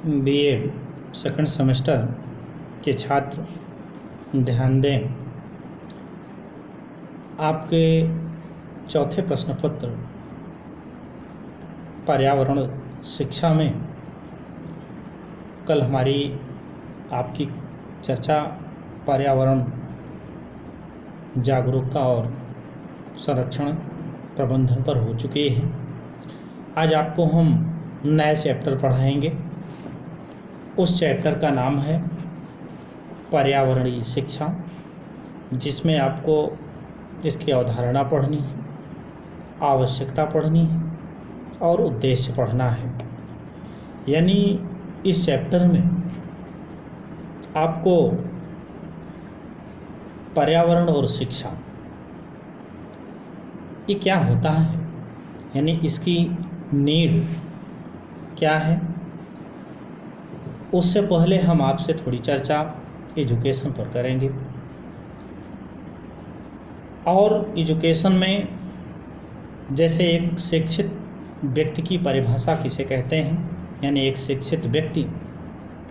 BEd second semester के छात्र ध्यान दें। आपके चौथे प्रश्न पत्र पर्यावरण शिक्षा में कल हमारी आपकी चर्चा पर्यावरण जागरूकता और संरक्षण प्रबंधन पर हो चुकी है। आज आपको हम नया चैप्टर पढ़ाएंगे। उस चैप्टर का नाम है पर्यावरणीय शिक्षा, जिसमें आपको इसकी अवधारणा पढ़नी है, आवश्यकता पढ़नी है और उद्देश्य पढ़ना है। यानी इस चैप्टर में आपको पर्यावरण और शिक्षा ये क्या होता है, यानी इसकी नीड क्या है, उससे पहले हम आपसे थोड़ी चर्चा एजुकेशन पर करेंगे। और एजुकेशन में जैसे एक शिक्षित व्यक्ति की परिभाषा किसे कहते हैं, यानी एक शिक्षित व्यक्ति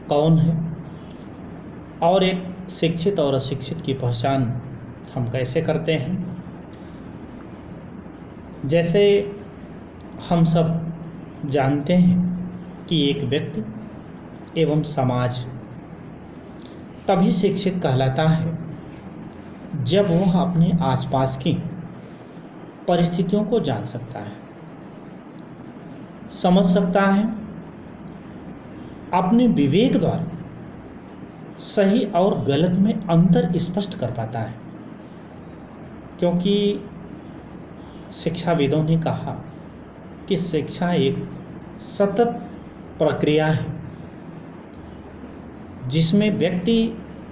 कौन है, और एक शिक्षित और अशिक्षित की पहचान हम कैसे करते हैं। जैसे हम सब जानते हैं कि एक व्यक्ति एवं समाज तभी शिक्षित कहलाता है जब वह अपने आसपास की परिस्थितियों को जान सकता है, समझ सकता है, अपने विवेक द्वारा सही और गलत में अंतर स्पष्ट कर पाता है। क्योंकि शिक्षाविदों ने कहा कि शिक्षा एक सतत प्रक्रिया है जिसमें व्यक्ति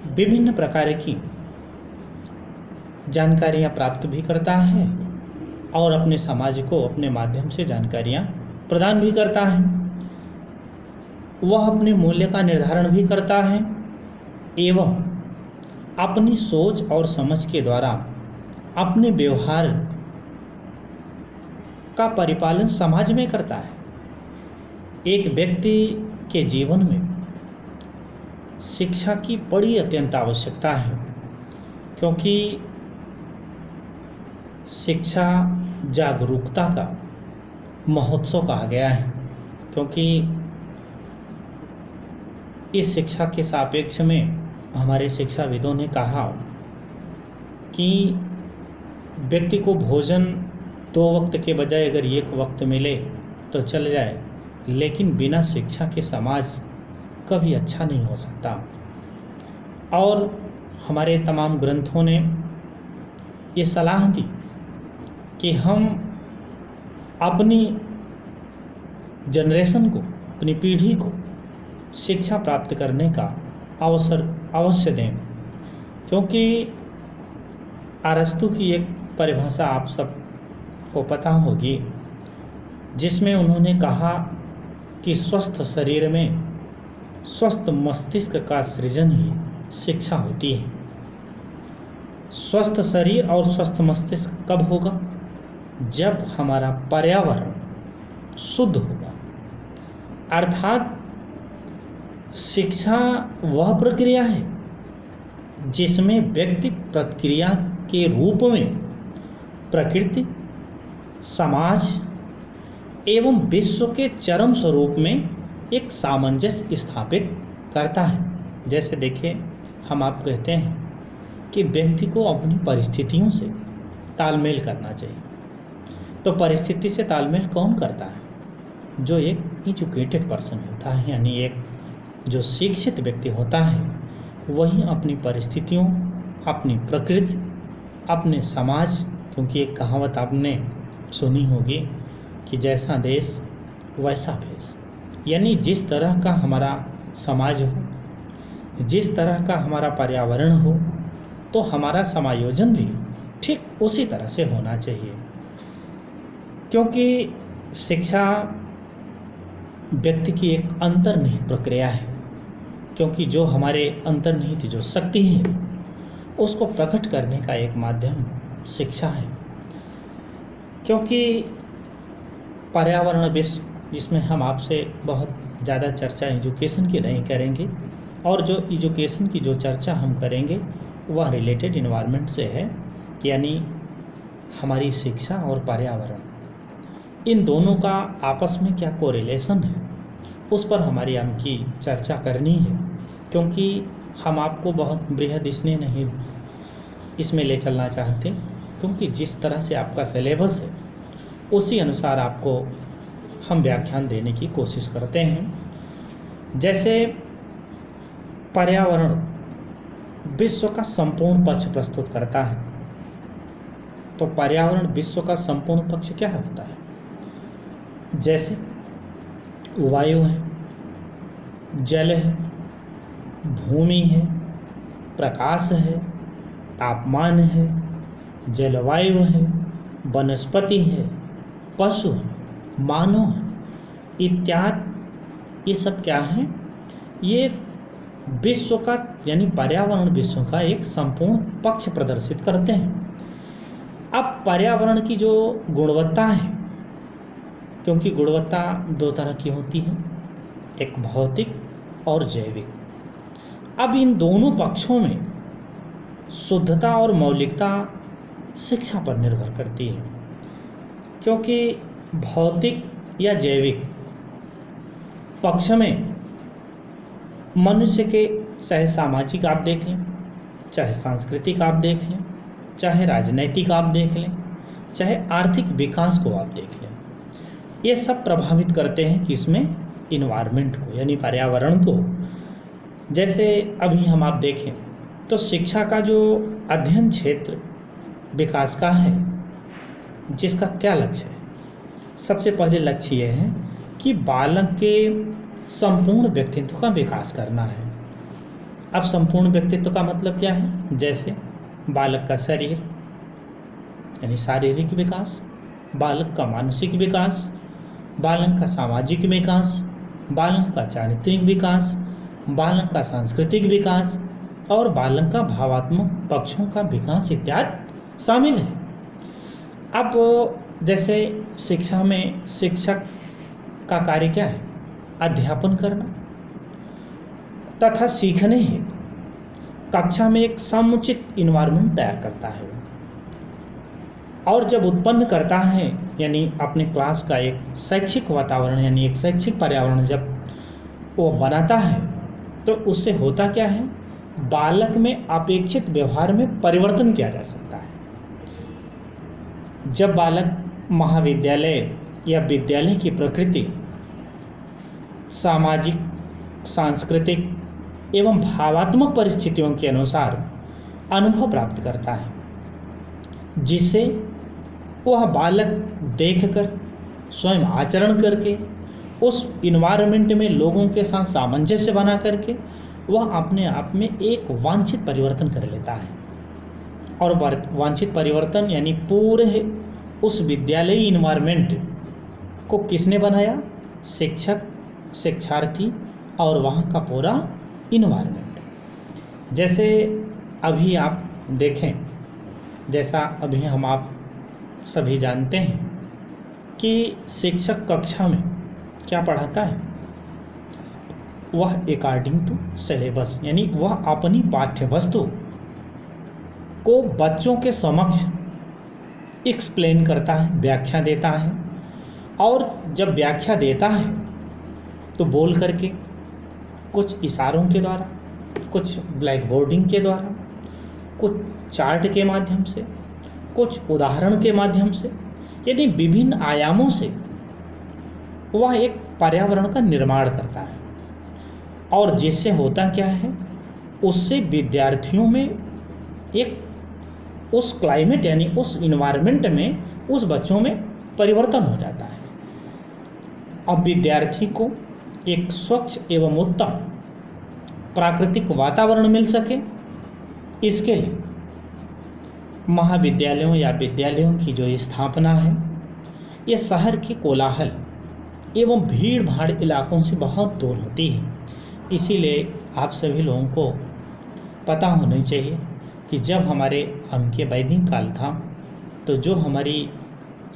विभिन्न प्रकार की जानकारियां प्राप्त भी करता है और अपने समाज को अपने माध्यम से जानकारियां प्रदान भी करता है। वह अपने मूल्य का निर्धारण भी करता है एवं अपनी सोच और समझ के द्वारा अपने व्यवहार का परिपालन समाज में करता है। एक व्यक्ति के जीवन में शिक्षा की बड़ी अत्यंत आवश्यकता है, क्योंकि शिक्षा जागरूकता का महोत्सव कहा गया है। क्योंकि इस शिक्षा के सापेक्ष में हमारे शिक्षाविदों ने कहा कि व्यक्ति को भोजन 2 वक्त के बजाय अगर 1 वक्त मिले तो चल जाए, लेकिन बिना शिक्षा के समाज कभी अच्छा नहीं हो सकता। और हमारे तमाम ग्रंथों ने ये सलाह दी कि हम अपनी जनरेशन को, अपनी पीढ़ी को शिक्षा प्राप्त करने का अवसर अवश्य दें। क्योंकि अरस्तु की एक परिभाषा आप सब को पता होगी, जिसमें उन्होंने कहा कि स्वस्थ शरीर में स्वस्थ मस्तिष्क का सृजन ही शिक्षा होती है। स्वस्थ शरीर और स्वस्थ मस्तिष्क कब होगा? जब हमारा पर्यावरण शुद्ध होगा। अर्थात शिक्षा वह प्रक्रिया है जिसमें व्यक्ति प्रतिक्रिया के रूप में प्रकृति, समाज एवं विश्व के चरम स्वरूप में एक सामंजस्य स्थापित करता है। जैसे देखिए, हम आप कहते हैं कि व्यक्ति को अपनी परिस्थितियों से तालमेल करना चाहिए। तो परिस्थिति से तालमेल कौन करता है? जो एक एजुकेटेड पर्सन होता है, यानी एक जो शिक्षित व्यक्ति होता है, वही अपनी परिस्थितियों, अपनी प्रकृति, अपने समाज, क्योंकि एक कहावत आपने सुनी होगी कि जैसा देश वैसा भेष। यानी जिस तरह का हमारा समाज हो, जिस तरह का हमारा पर्यावरण हो, तो हमारा समायोजन भी ठीक उसी तरह से होना चाहिए। क्योंकि शिक्षा व्यक्ति की एक अंतर्निहित प्रक्रिया है। क्योंकि जो हमारे अंतर्निहित जो शक्ति है, उसको प्रकट करने का एक माध्यम शिक्षा है। क्योंकि पर्यावरण विश्व जिसमें हम आपसे बहुत ज़्यादा चर्चा एजुकेशन की नहीं करेंगे, और जो एजुकेशन की जो चर्चा हम करेंगे वह रिलेटेड इन्वायरमेंट से है, यानी हमारी शिक्षा और पर्यावरण, इन दोनों का आपस में क्या कोरिलेशन है, उस पर हमारी हमकी चर्चा करनी है। क्योंकि हम आपको बहुत बृहद इसने नहीं इसमें ले चलना चाहते, क्योंकि जिस तरह से आपका सिलेबस है उसी अनुसार आपको हम व्याख्यान देने की कोशिश करते हैं। जैसे पर्यावरण विश्व का संपूर्ण पक्ष प्रस्तुत करता है, तो पर्यावरण विश्व का संपूर्ण पक्ष क्या होता है? जैसे वायु है, जल है, भूमि है, प्रकाश है, तापमान है, जलवायु है, वनस्पति है, पशु है, मानव है, इत्यादि। ये सब क्या है? ये विश्व का यानी पर्यावरण विश्व का एक संपूर्ण पक्ष प्रदर्शित करते हैं। अब पर्यावरण की जो गुणवत्ता है, क्योंकि गुणवत्ता दो तरह की होती है, एक भौतिक और जैविक। अब इन दोनों पक्षों में शुद्धता और मौलिकता शिक्षा पर निर्भर करती है, क्योंकि भौतिक या जैविक पक्ष में मनुष्य के चाहे सामाजिक आप देख लें, चाहे सांस्कृतिक आप देख लें, चाहे राजनैतिक आप देख लें, चाहे आर्थिक विकास को आप देख लें, ये सब प्रभावित करते हैं किसमें? इन्वायरमेंट को, यानी पर्यावरण को। जैसे अभी हम आप देखें तो शिक्षा का जो अध्ययन क्षेत्र विकास का है, जिसका क्या लक्ष्य है? सबसे पहले लक्ष्य यह है कि बालक के संपूर्ण व्यक्तित्व का विकास करना है। अब संपूर्ण व्यक्तित्व का मतलब क्या है? जैसे बालक का शरीर यानी शारीरिक विकास, बालक का मानसिक विकास, बालक का सामाजिक विकास, बालक का चारित्रिक विकास, बालक का सांस्कृतिक विकास और बालक का भावात्मक पक्षों का विकास इत्यादि शामिल है। अब जैसे शिक्षा में शिक्षक का कार्य क्या है? अध्यापन करना तथा सीखने हेतु कक्षा में एक समुचित इन्वायरमेंट तैयार करता है, और जब उत्पन्न करता है यानी अपने क्लास का एक शैक्षिक वातावरण यानी एक शैक्षिक पर्यावरण जब वो बनाता है, तो उससे होता क्या है? बालक में अपेक्षित व्यवहार में परिवर्तन किया जा सकता है। जब बालक महाविद्यालय या विद्यालय की प्रकृति, सामाजिक, सांस्कृतिक एवं भावात्मक परिस्थितियों के अनुसार अनुभव प्राप्त करता है, जिससे वह बालक देखकर स्वयं आचरण करके उस इन्वायरमेंट में लोगों के साथ सामंजस्य बना करके वह अपने आप में एक वांछित परिवर्तन कर लेता है। और वांछित परिवर्तन यानी पूरे उस विद्यालयी इन्वायरमेंट को किसने बनाया? शिक्षक, शिक्षार्थी और वहाँ का पूरा इन्वायरमेंट। जैसे अभी आप देखें, जैसा अभी हम आप सभी जानते हैं कि शिक्षक कक्षा में क्या पढ़ाता है? वह अकॉर्डिंग टू सिलेबस यानी वह अपनी पाठ्य वस्तु को बच्चों के समक्ष एक्सप्लेन करता है, व्याख्या देता है। और जब व्याख्या देता है तो बोल करके, कुछ इशारों के द्वारा, कुछ ब्लैक बोर्डिंग के द्वारा, कुछ चार्ट के माध्यम से, कुछ उदाहरण के माध्यम से, यानी विभिन्न आयामों से वह एक पर्यावरण का निर्माण करता है। और जिससे होता क्या है? उससे विद्यार्थियों में एक उस क्लाइमेट यानी उस इन्वायरमेंट में उस बच्चों में परिवर्तन हो जाता है। अब विद्यार्थी को एक स्वच्छ एवं उत्तम प्राकृतिक वातावरण मिल सके, इसके लिए महाविद्यालयों या विद्यालयों की जो स्थापना है, ये शहर के कोलाहल एवं भीड़ भाड़ इलाकों से बहुत दूर होती है। इसीलिए आप सभी लोगों को पता होना चाहिए कि जब हमके वैदिक काल था, तो जो हमारी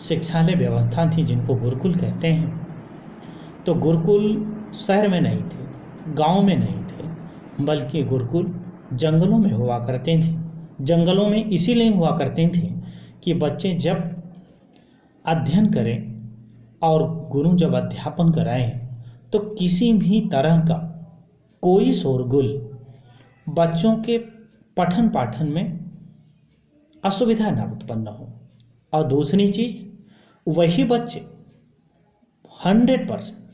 शिक्षालय व्यवस्था थी, जिनको गुरुकुल कहते हैं, तो गुरुकुल शहर में नहीं थे, गांव में नहीं थे, बल्कि गुरुकुल जंगलों में हुआ करते थे। जंगलों में इसीलिए हुआ करते थे कि बच्चे जब अध्ययन करें और गुरु जब अध्यापन कराएं तो किसी भी तरह का कोई शोरगुल बच्चों के पठन पाठन में असुविधा न उत्पन्न हो। और दूसरी चीज़, वही बच्चे 100%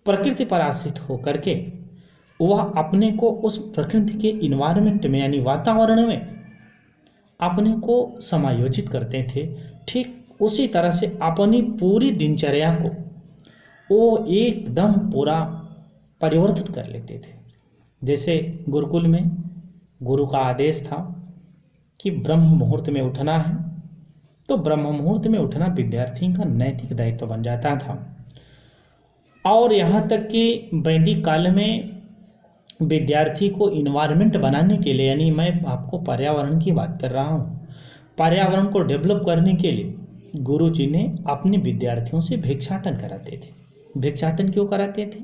प्रकृति पर आश्रित होकर के वह अपने को उस प्रकृति के इन्वायरमेंट में यानी वातावरण में अपने को समायोजित करते थे। ठीक उसी तरह से अपनी पूरी दिनचर्या को वो एकदम पूरा परिवर्तन कर लेते थे। जैसे गुरुकुल में गुरु का आदेश था कि ब्रह्म मुहूर्त में उठना है, तो ब्रह्म मुहूर्त में उठना विद्यार्थी का नैतिक दायित्व बन जाता था। और यहाँ तक कि वैदिक काल में विद्यार्थी को इन्वायरमेंट बनाने के लिए, यानी मैं आपको पर्यावरण की बात कर रहा हूँ, पर्यावरण को डेवलप करने के लिए गुरु जी ने अपने विद्यार्थियों से भिक्षाटन कराते थे। भिक्षाटन क्यों कराते थे?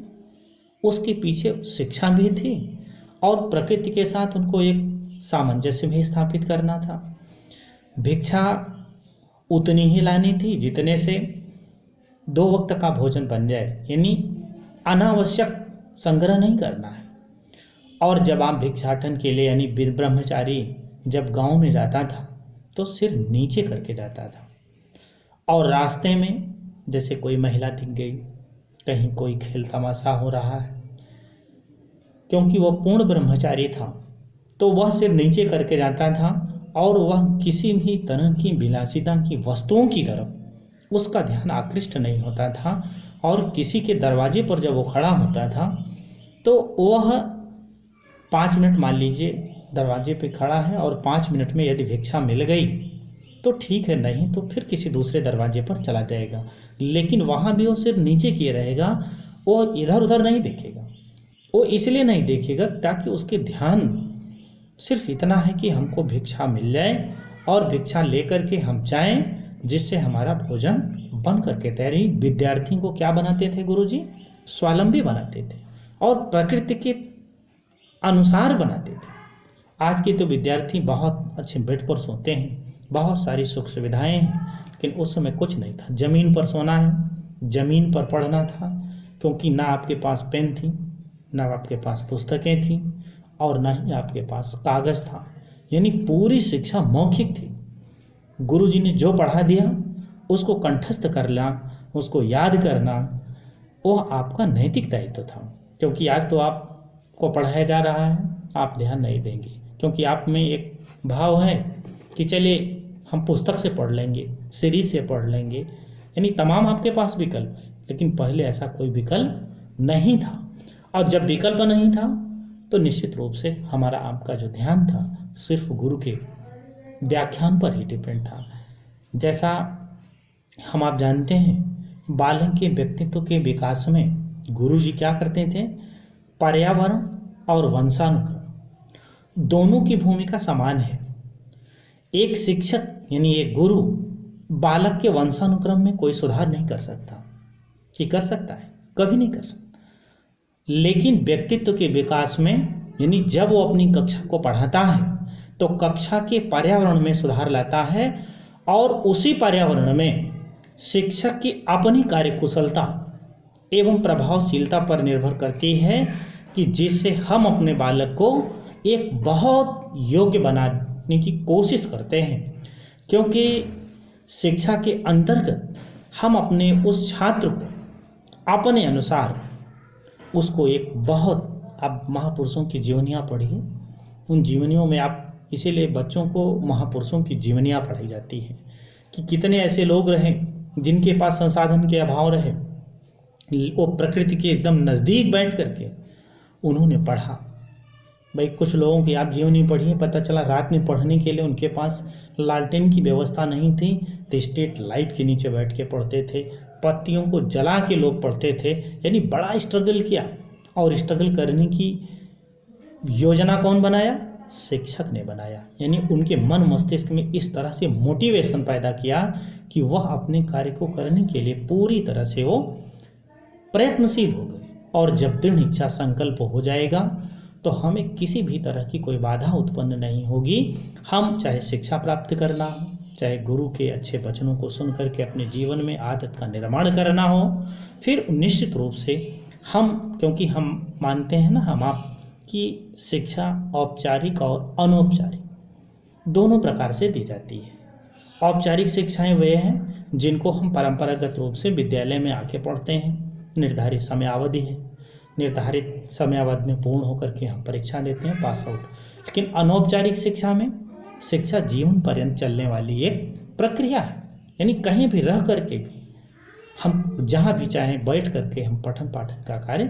उसके पीछे शिक्षा भी थी और प्रकृति के साथ उनको एक सामंजस्य भी स्थापित करना था। भिक्षा उतनी ही लानी थी जितने से 2 वक्त का भोजन बन जाए, यानी अनावश्यक संग्रह नहीं करना है। और जब आप भिक्षाटन के लिए यानी ब्रह्मचारी जब गांव में जाता था तो सिर नीचे करके जाता था। और रास्ते में जैसे कोई महिला दिख गई, कहीं कोई खेल तमाशा हो रहा है, क्योंकि वह पूर्ण ब्रह्मचारी था तो वह सिर नीचे करके जाता था और वह किसी भी तरह की विलासिता की वस्तुओं की तरफ उसका ध्यान आकृष्ट नहीं होता था। और किसी के दरवाजे पर जब वो खड़ा होता था तो वह 5 मिनट, मान लीजिए दरवाजे पे खड़ा है और 5 मिनट में यदि भिक्षा मिल गई तो ठीक है, नहीं तो फिर किसी दूसरे दरवाजे पर चला जाएगा। लेकिन वहाँ भी वो सिर्फ नीचे किए रहेगा, वो इधर उधर नहीं देखेगा। वो इसलिए नहीं देखेगा ताकि उसके ध्यान सिर्फ इतना है कि हमको भिक्षा मिल जाए और भिक्षा लेकर के हम जाएं, जिससे हमारा भोजन बन करके तैयारी। विद्यार्थी को क्या बनाते थे गुरुजी? स्वावलंबी बनाते थे और प्रकृति के अनुसार बनाते थे। आज के तो विद्यार्थी बहुत अच्छे बेड पर सोते हैं, बहुत सारी सुख सुविधाएं हैं, लेकिन उस समय कुछ नहीं था। ज़मीन पर सोना है, ज़मीन पर पढ़ना था, क्योंकि ना आपके पास पेन थी, ना आपके पास पुस्तकें थी और ना ही आपके पास कागज़ था। यानी पूरी शिक्षा मौखिक थी। गुरुजी ने जो पढ़ा दिया उसको कंठस्थ करना, उसको याद करना, वो आपका नैतिक दायित्व था। क्योंकि आज तो आपको पढ़ाया जा रहा है, आप ध्यान नहीं देंगे, क्योंकि आप में एक भाव है कि चलिए हम पुस्तक से पढ़ लेंगे, सीरीज से पढ़ लेंगे, यानी तमाम आपके पास विकल्प। लेकिन पहले ऐसा कोई विकल्प नहीं था। और जब विकल्प नहीं था तो निश्चित रूप से हमारा आपका जो ध्यान था सिर्फ गुरु के व्याख्यान पर ही डिपेंड था। जैसा हम आप जानते हैं, बालक के व्यक्तित्व के विकास में गुरु जी क्या करते थे? पर्यावरण और वंशानुक्रम दोनों की भूमिका समान है। एक शिक्षक यानी एक गुरु बालक के वंशानुक्रम में कोई सुधार नहीं कर सकता। कि कर सकता है? कभी नहीं कर सकता। लेकिन व्यक्तित्व के विकास में यानी जब वो अपनी कक्षा को पढ़ाता है तो कक्षा के पर्यावरण में सुधार लाता है और उसी पर्यावरण में शिक्षक की अपनी कार्यकुशलता एवं प्रभावशीलता पर निर्भर करती है कि जिससे हम अपने बालक को एक बहुत योग्य बनाने की कोशिश करते हैं। क्योंकि शिक्षा के अंतर्गत हम अपने उस छात्र को अपने अनुसार उसको एक बहुत, आप महापुरुषों की जीवनियाँ पढ़िए, उन जीवनियों में आप, इसीलिए बच्चों को महापुरुषों की जीवनियाँ पढ़ाई जाती है कि कितने ऐसे लोग रहे जिनके पास संसाधन के अभाव रहे, वो प्रकृति के एकदम नज़दीक बैठ करके उन्होंने पढ़ा। भाई कुछ लोगों की आप जीवनी पढ़िए, पता चला रात में पढ़ने के लिए उनके पास लालटेन की व्यवस्था नहीं थी तो स्ट्रीट लाइट के नीचे बैठ के पढ़ते थे, पत्तियों को जला के लोग पढ़ते थे। यानी बड़ा स्ट्रगल किया और स्ट्रगल करने की योजना कौन बनाया? शिक्षक ने बनाया। यानी उनके मन मस्तिष्क में इस तरह से मोटिवेशन पैदा किया कि वह अपने कार्य को करने के लिए पूरी तरह से वो प्रयत्नशील हो गए। और जब दृढ़ इच्छा संकल्प हो जाएगा तो हमें किसी भी तरह की कोई बाधा उत्पन्न नहीं होगी। हम चाहे शिक्षा प्राप्त करना हो, चाहे गुरु के अच्छे वचनों को सुन करके अपने जीवन में आदत का निर्माण करना हो, फिर निश्चित रूप से हम, क्योंकि हम मानते हैं ना हम आप कि शिक्षा औपचारिक और अनौपचारिक दोनों प्रकार से दी जाती है। औपचारिक शिक्षाएं वे हैं जिनको हम परंपरागत रूप से विद्यालय में आके पढ़ते हैं, निर्धारित समय अवधि है, निर्धारित समय अवधि में पूर्ण होकर के हम परीक्षा देते हैं, पास आउट। लेकिन अनौपचारिक शिक्षा में शिक्षा जीवन पर्यंत चलने वाली एक प्रक्रिया है, यानी कहीं भी रह करके भी हम जहाँ भी चाहें बैठ करके हम पठन पाठन का कार्य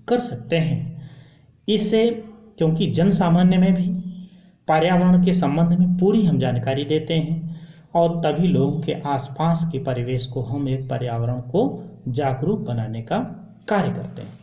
कर सकते हैं। इससे क्योंकि जन सामान्य में भी पर्यावरण के संबंध में पूरी हम जानकारी देते हैं और तभी लोगों के आसपास के परिवेश को हम एक पर्यावरण को जागरूक बनाने का कार्य करते हैं।